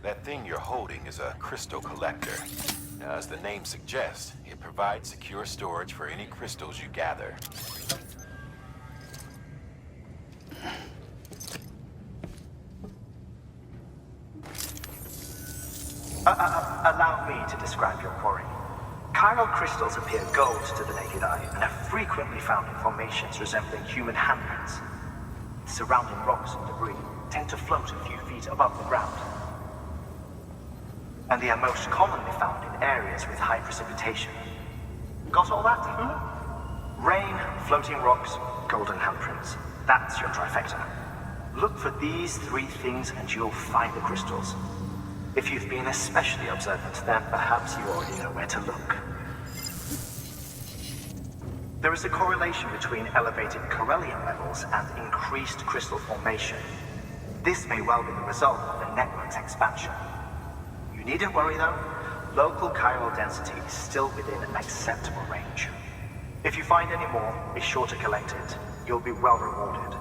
That thing you're holding is a crystal collector. Now, as the name suggests, it provides secure storage for any crystals you gather. Allow me to describe your quarry. Chiral crystals appear gold to the naked eye and are frequently found in formations resembling human handprints. Surrounding rocks and debris tend to float a few feet above the ground. And they are most commonly found in areas with high precipitation. Got all that? Rain, floating rocks, golden handprints. That's your trifecta. Look for these three things and you'll find the crystals. If you've been especially observant, then perhaps you already know where to look. There is a correlation between elevated corellium levels and increased crystal formation. This may well be the result of the network's expansion. You needn't worry though, local chiral density is still within an acceptable range. If you find any more, be sure to collect it. You'll be well rewarded.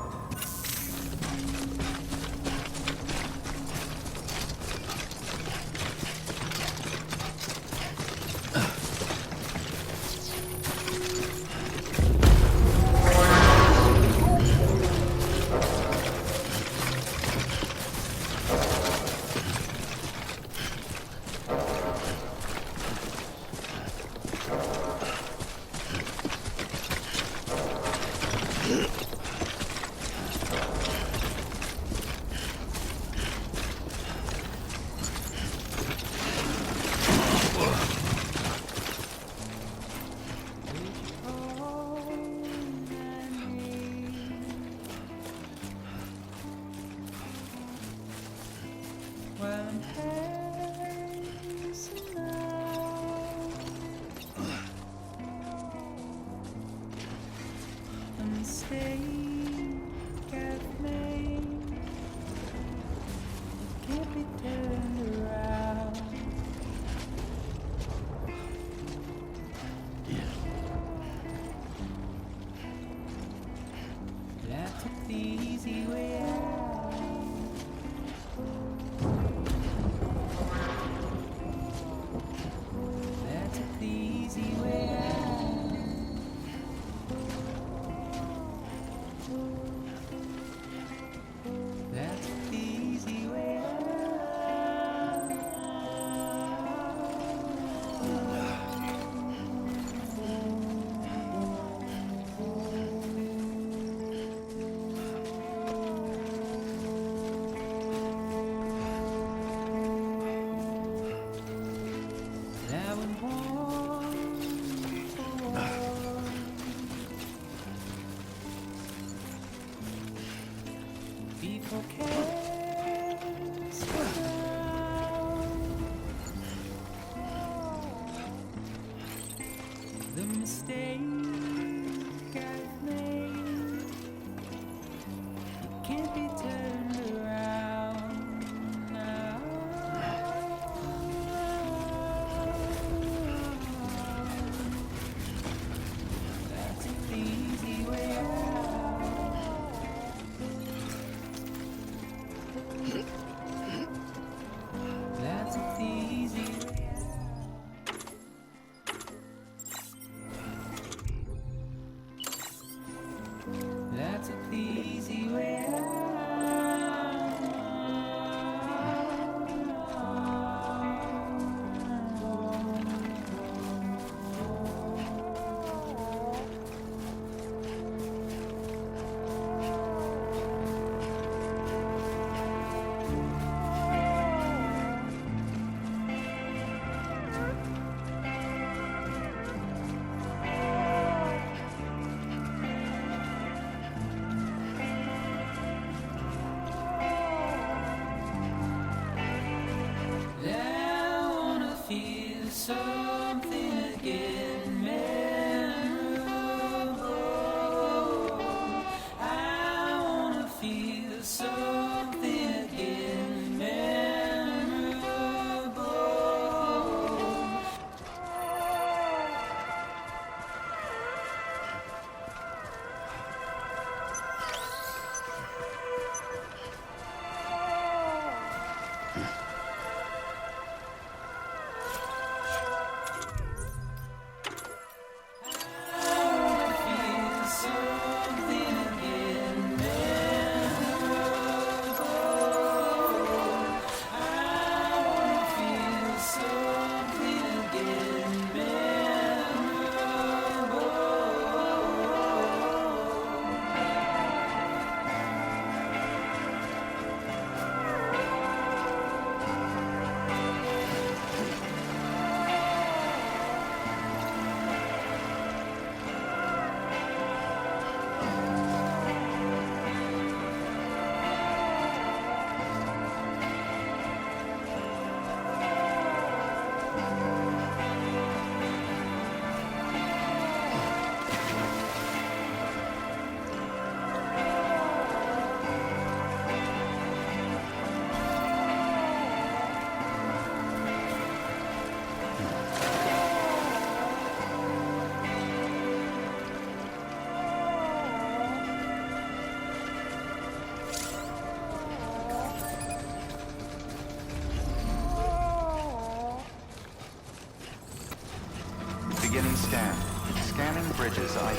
Scan. Scanning bridges ID.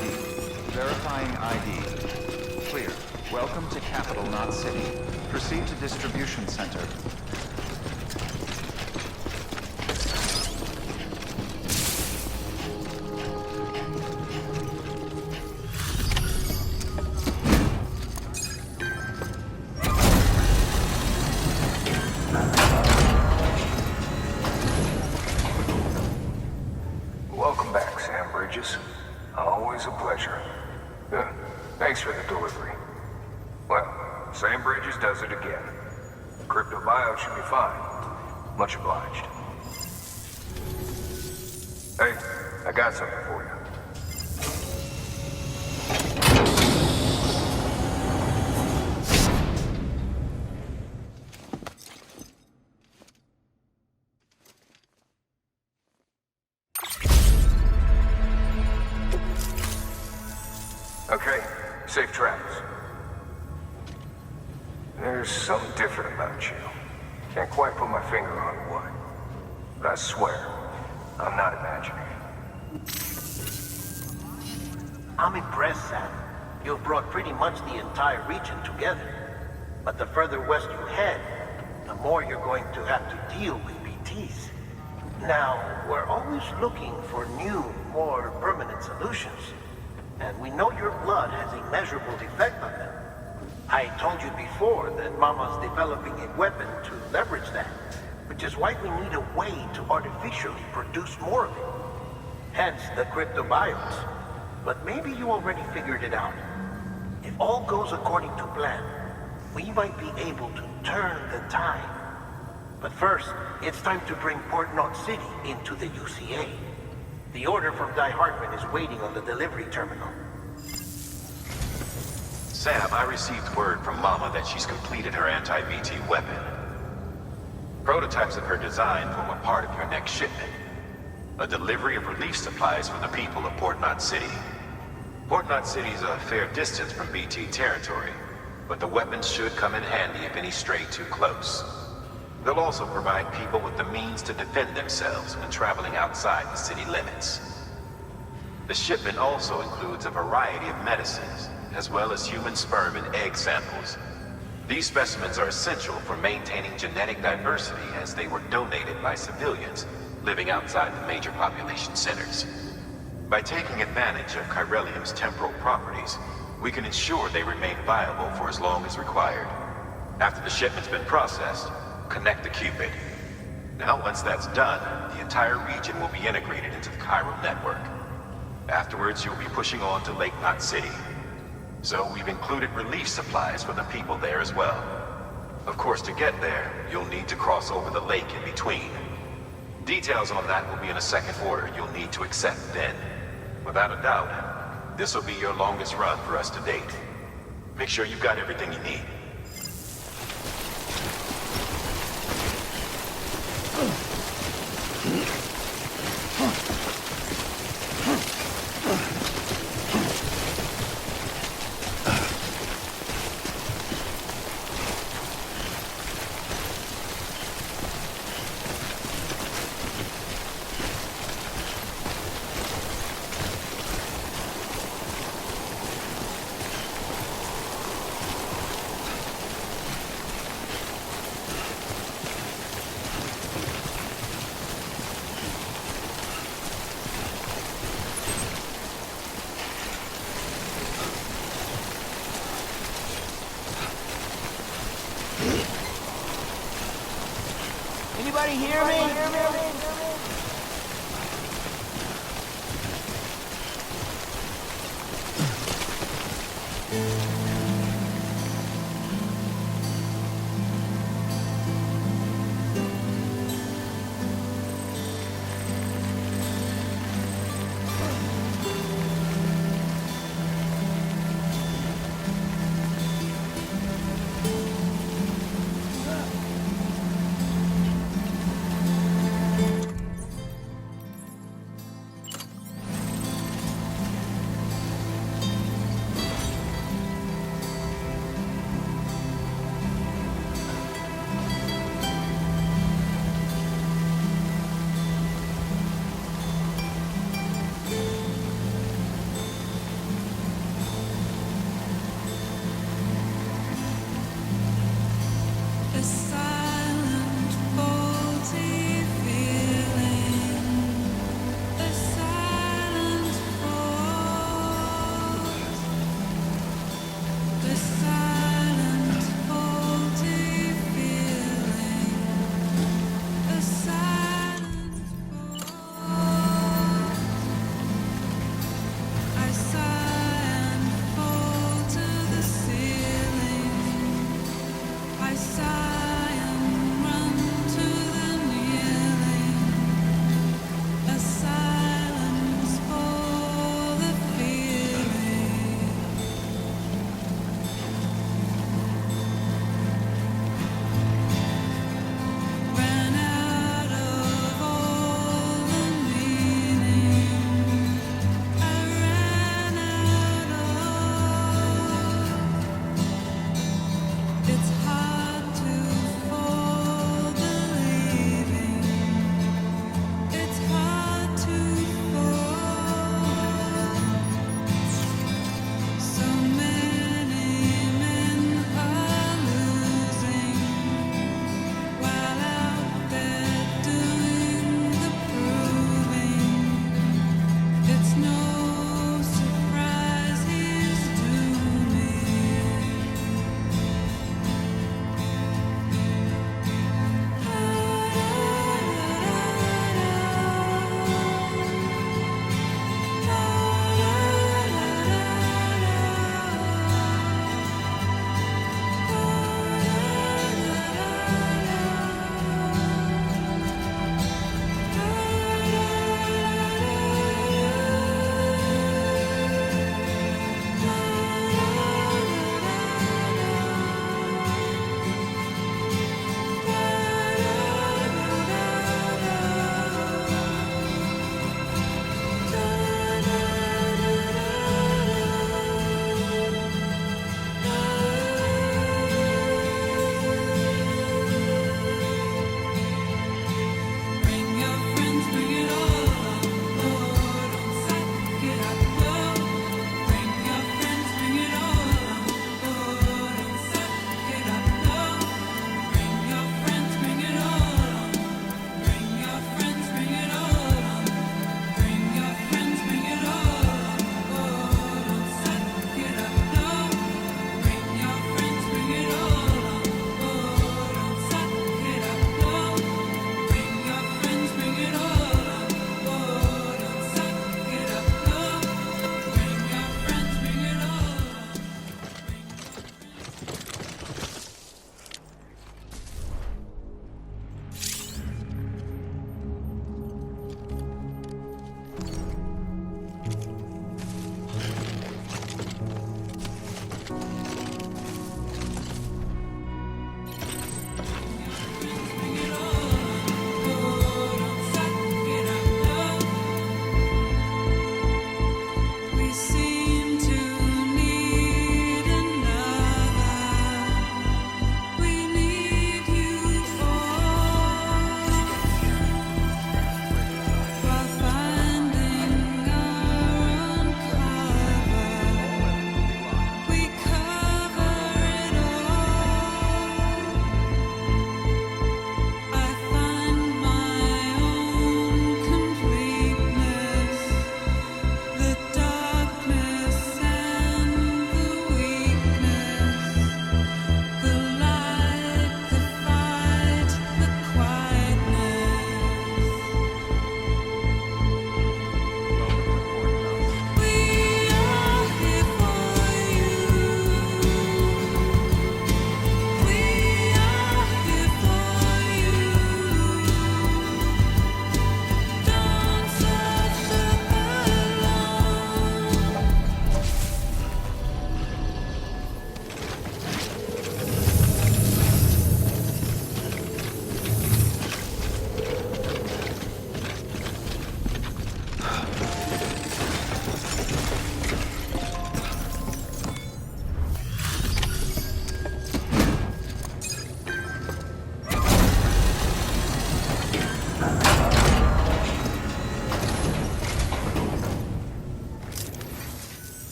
Verifying ID. Clear. Welcome to Capital Knot City. Proceed to distribution center. Welcome back, Sam Bridges. Always a pleasure. Thanks for the delivery. Well, Sam Bridges does it again. Crypto bio should be fine. Much obliged. Hey, I got something for you. Okay, safe travels. There's something different about you. Can't quite put my finger on what. But I swear, I'm not imagining it. I'm impressed, Sam. You've brought pretty much the entire region together. But the further west you head, the more you're going to have to deal with BTs. Now, we're always looking for new, more permanent solutions. And we know your blood has a measurable effect on them. I told you before that Mama's developing a weapon to leverage that, which is why we need a way to artificially produce more of it. Hence the cryptobiotes. But maybe you already figured it out. If all goes according to plan, we might be able to turn the tide. But first, it's time to bring Port Knot City into the UCA. The order from Die Hartman is waiting on the delivery terminal. Sam, I received word from Mama that she's completed her anti-BT weapon. Prototypes of her design form a part of your next shipment. A delivery of relief supplies for the people of Port Knot City. Port Knot City is a fair distance from BT territory, but the weapons should come in handy if any stray too close. They'll also provide people with the means to defend themselves when traveling outside the city limits. The shipment also includes a variety of medicines, as well as human sperm and egg samples. These specimens are essential for maintaining genetic diversity as they were donated by civilians living outside the major population centers. By taking advantage of chiralium's temporal properties, we can ensure they remain viable for as long as required. After the shipment's been processed, connect the Cupid. Now, once that's done, the entire region will be integrated into the chiral network. Afterwards, you'll be pushing on to Lake Knot City. So we've included relief supplies for the people there as well. Of course, to get there, you'll need to cross over the lake in between. Details on that will be in a second order you'll need to accept then. Without a doubt, this will be your longest run for us to date. Make sure you've got everything you need. Anybody hear me?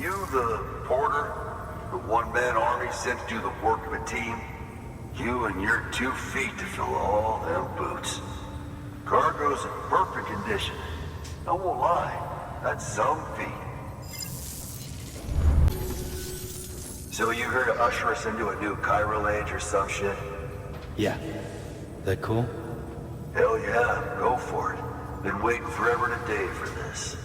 You the porter? The one-man army sent to do the work of a team? You and your 2 feet to fill all them boots. Cargo's in perfect condition. I won't lie, that's some feat. So you here to usher us into a new chiral age or some shit? Yeah. That cool? Hell yeah, go for it. Been waiting forever and a day for this.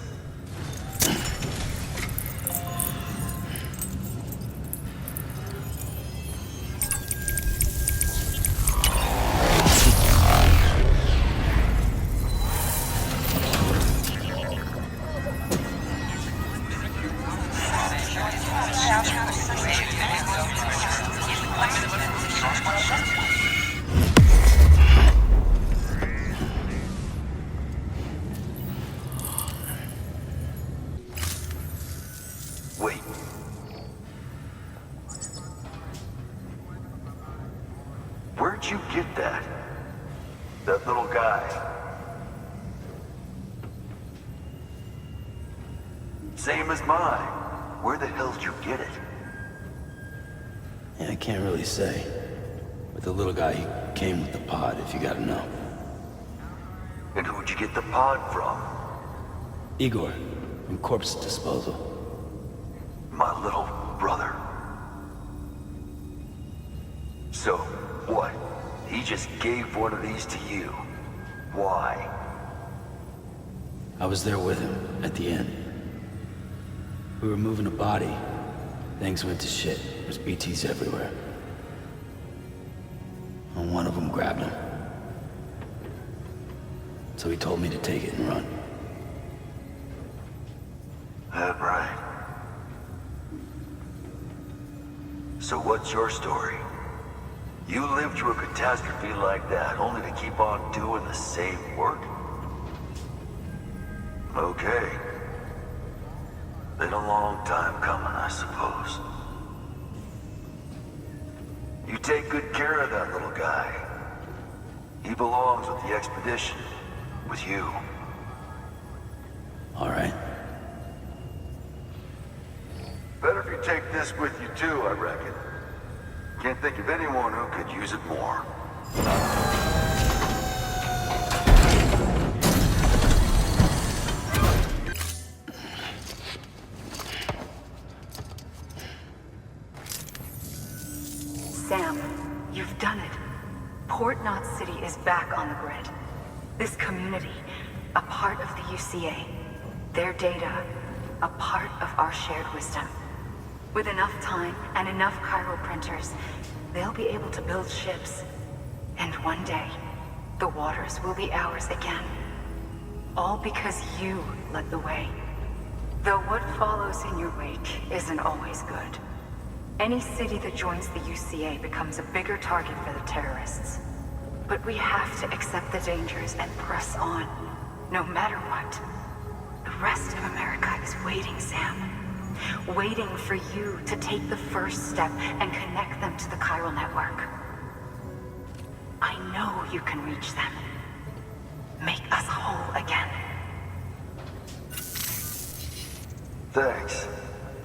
Wait. Where'd you get that? That little guy? Same as mine. Where the hell did you get it? Yeah, I can't really say. But the little guy, he came with the pod, if you gotta know. And who'd you get the pod from? Igor, from Corpse Disposal. My little brother. So, what? He just gave one of these to you. Why? I was there with him, at the end. We were moving a body. Things went to shit. There's BTs everywhere. And one of them grabbed him. So he told me to take it and run. That right. So what's your story? You lived through a catastrophe like that, only to keep on doing the same work? Okay. Been a long time coming, I suppose. You take good care of that little guy. He belongs with the expedition. With you. All right. Better if you take this with you too, I reckon. Can't think of anyone who could use it more. Sam, you've done it. Port Knot City is back on the grid. This community, a part of the UCA. Their data, a part of our shared wisdom. With enough time and enough chiral printers, they'll be able to build ships. And one day, the waters will be ours again. All because you led the way. Though what follows in your wake isn't always good. Any city that joins the UCA becomes a bigger target for the terrorists. But we have to accept the dangers and press on, no matter what. The rest of America is waiting, Sam. Waiting for you to take the first step and connect them to the chiral network. I know you can reach them. Make us whole again. Thanks.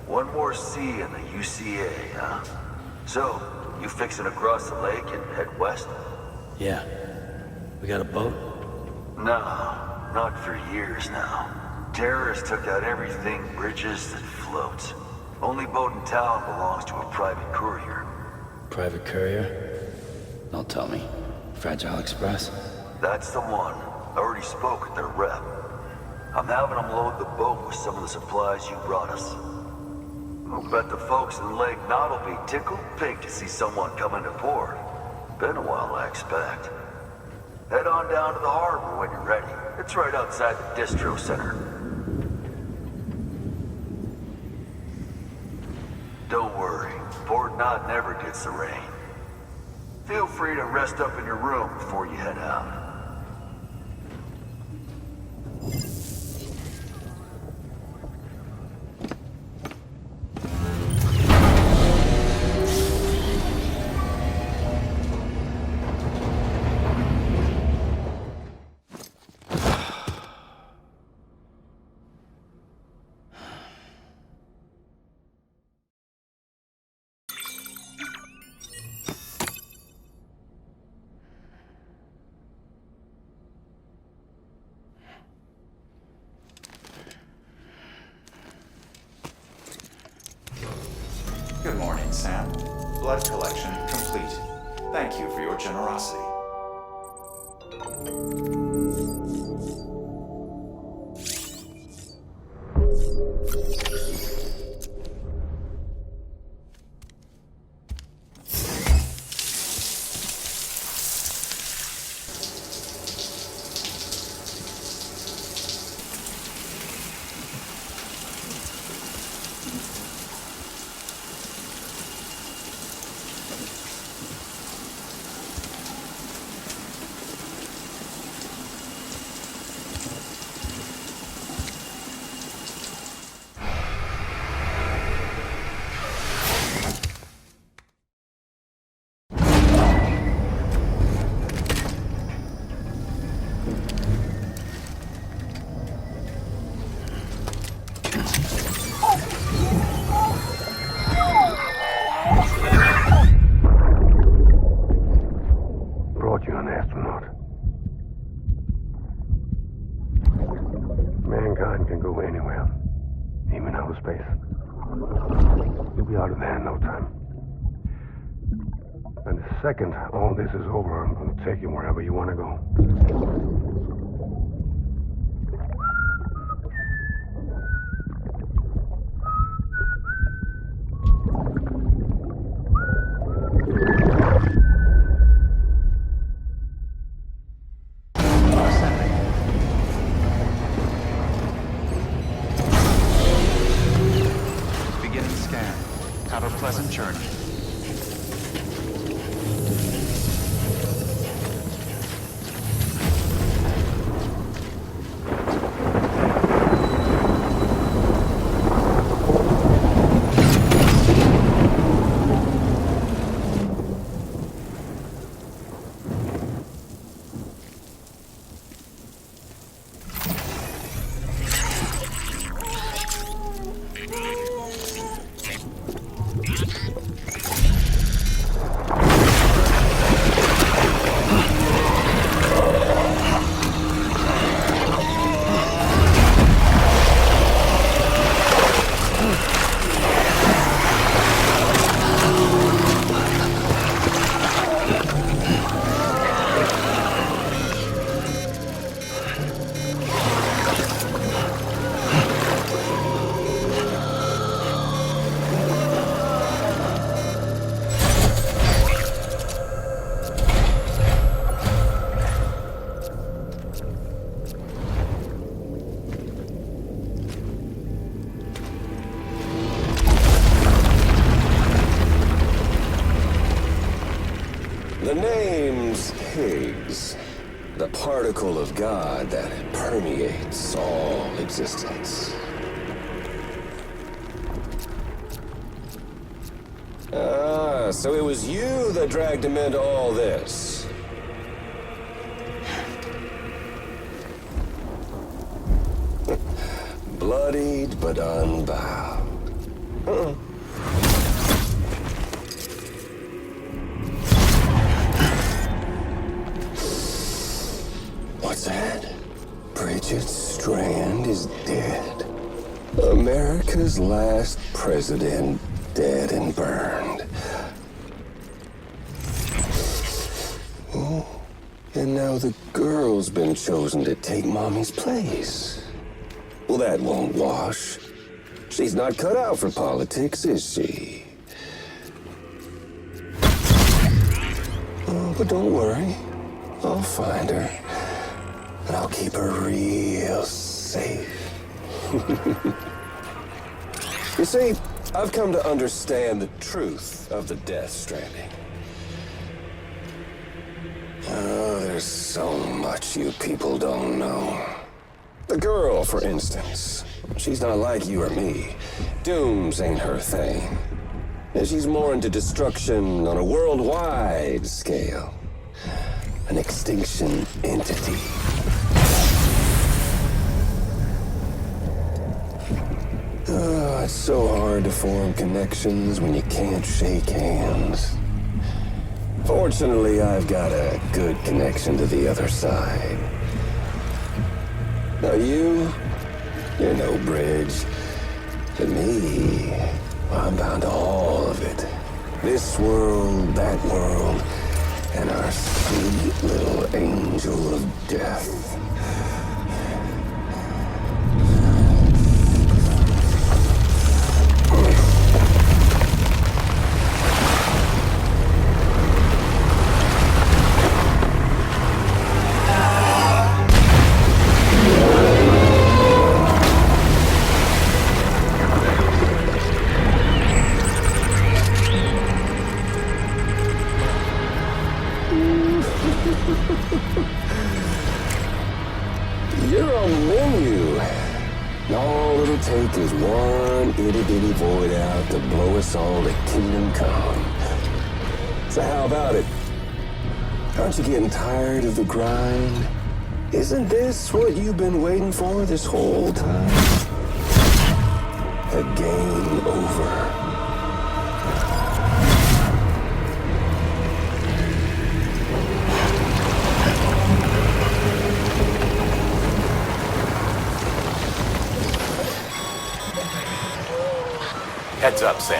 One more C in the UCA, huh? So, you fixing to cross the lake and head west? Yeah. We got a boat? No, not for years now. Terrorists took out everything bridges that floats. Only boat in town belongs to a private courier. Private courier? Don't tell me. Fragile Express? That's the one. I already spoke with their rep. I'm having them load the boat with some of the supplies you brought us. I'll bet the folks in Lake Knot will be tickled pink to see someone come into port. Been a while, I expect. Head on down to the harbor when you're ready. It's right outside the distro center. Don't worry, Port Knot never gets the rain. Feel free to rest up in your room before you head out. Thank you for your generosity. Brought you an astronaut. Mankind can go anywhere, even outer space. You'll be out of there in no time. And the second all this is over, I'm going to take you wherever you want to go. Beginning scan. Have a pleasant journey. The name's Higgs, the particle of God that permeates all existence. Ah, so it was you that dragged him into all this. Bloodied but unbound. What's that? Bridget Strand is dead. America's last president dead and burned. Oh, and now the girl's been chosen to take Mommy's place. Well, that won't wash. She's not cut out for politics, is she? Oh, but don't worry. I'll find her. And I'll keep her real safe. You see, I've come to understand the truth of the Death Stranding. Oh, there's so much you people don't know. The girl, for instance, she's not like you or me. Dooms ain't her thing. And she's more into destruction on a worldwide scale. An extinction entity. Oh, it's so hard to form connections when you can't shake hands. Fortunately, I've got a good connection to the other side. Now you're no bridge. To me, I'm bound to all of it. This world, that world, little angel of death. You're on the menu. All it'll take is one itty-bitty void out to blow us all to kingdom come. So how about it? Aren't you getting tired of the grind? Isn't this what you've been waiting for this whole time? A game over. Heads up, Sam.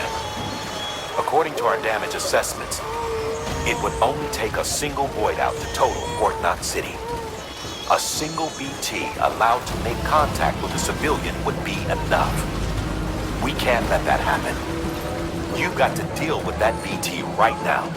According to our damage assessments, it would only take a single void out to total Port Knot City. A single BT allowed to make contact with a civilian would be enough. We can't let that happen. You've got to deal with that BT right now.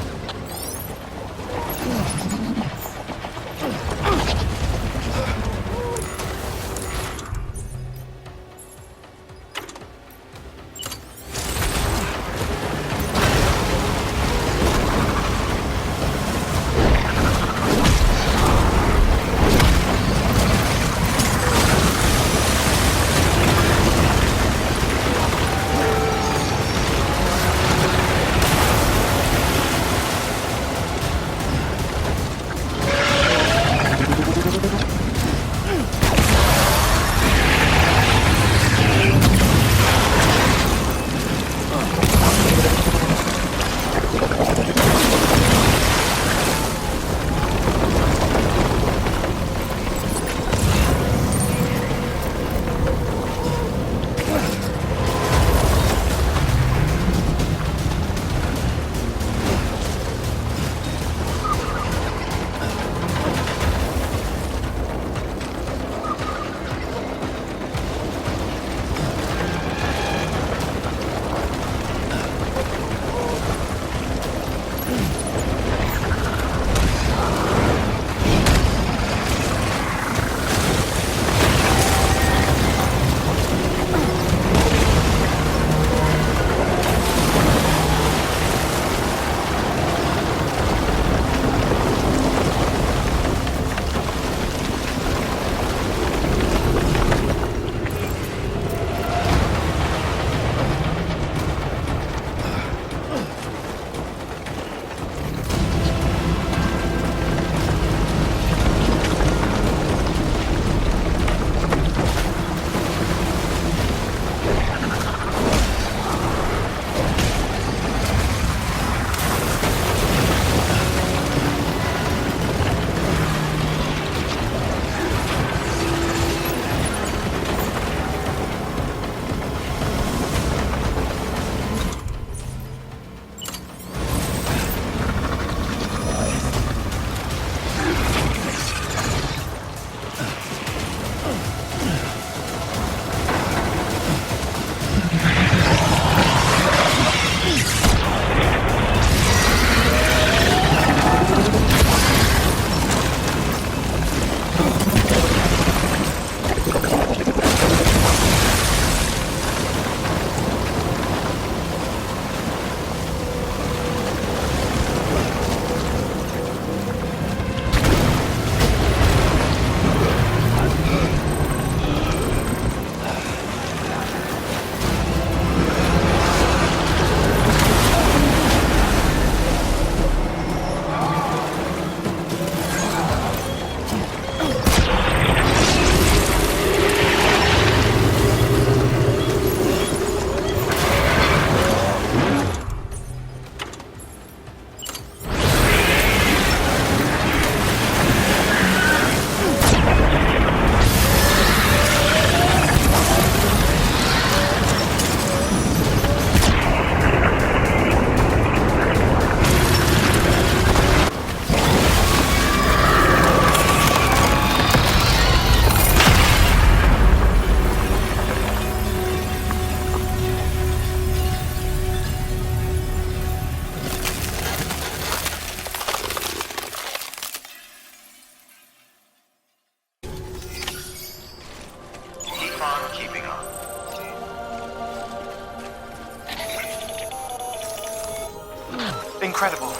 incredible.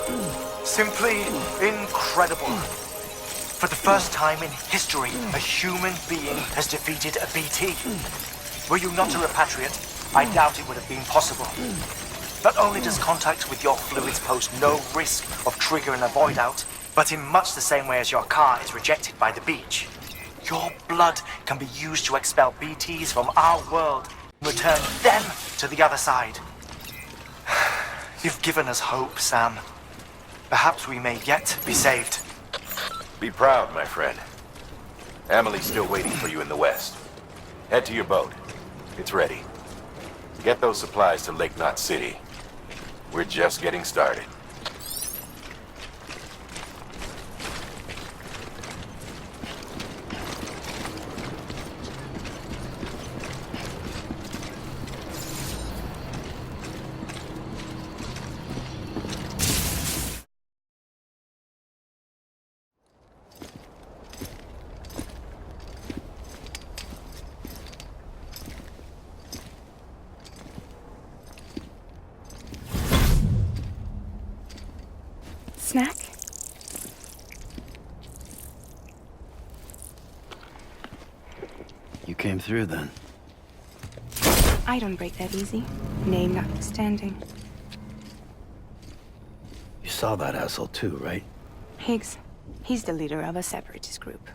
Simply incredible. For the first time in history, a human being has defeated a BT. Were you not a repatriate, I doubt it would have been possible. Not only does contact with your fluids pose no risk of triggering a void out, but in much the same way as your car is rejected by the beach, your blood can be used to expel BTs from our world and return them to the other side. You've given us hope, Sam. Perhaps we may yet be saved. Be proud, my friend. Emily's still waiting for you in the west. Head to your boat. It's ready. Get those supplies to Lake Knot City. We're just getting started. Snack? You came through then. I don't break that easy. Name notwithstanding. You saw that asshole too, right? Higgs. He's the leader of a separatist group.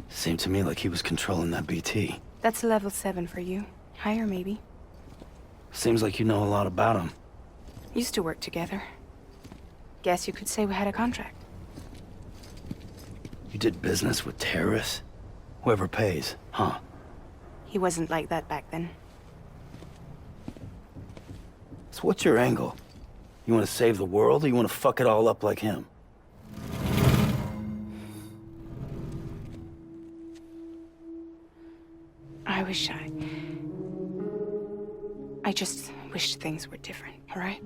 Seemed to me like he was controlling that BT. That's level 7 for you. Higher, maybe. Seems like you know a lot about him. Used to work together. Guess you could say we had a contract. You did business with terrorists? Whoever pays, huh? He wasn't like that back then. So what's your angle? You want to save the world, or you want to fuck it all up like him? I just wish things were different, all right?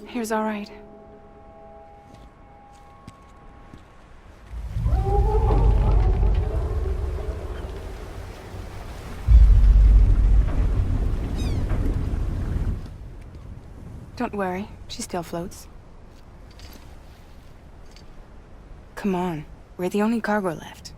Here's all right. Don't worry, she still floats. Come on, we're the only cargo left.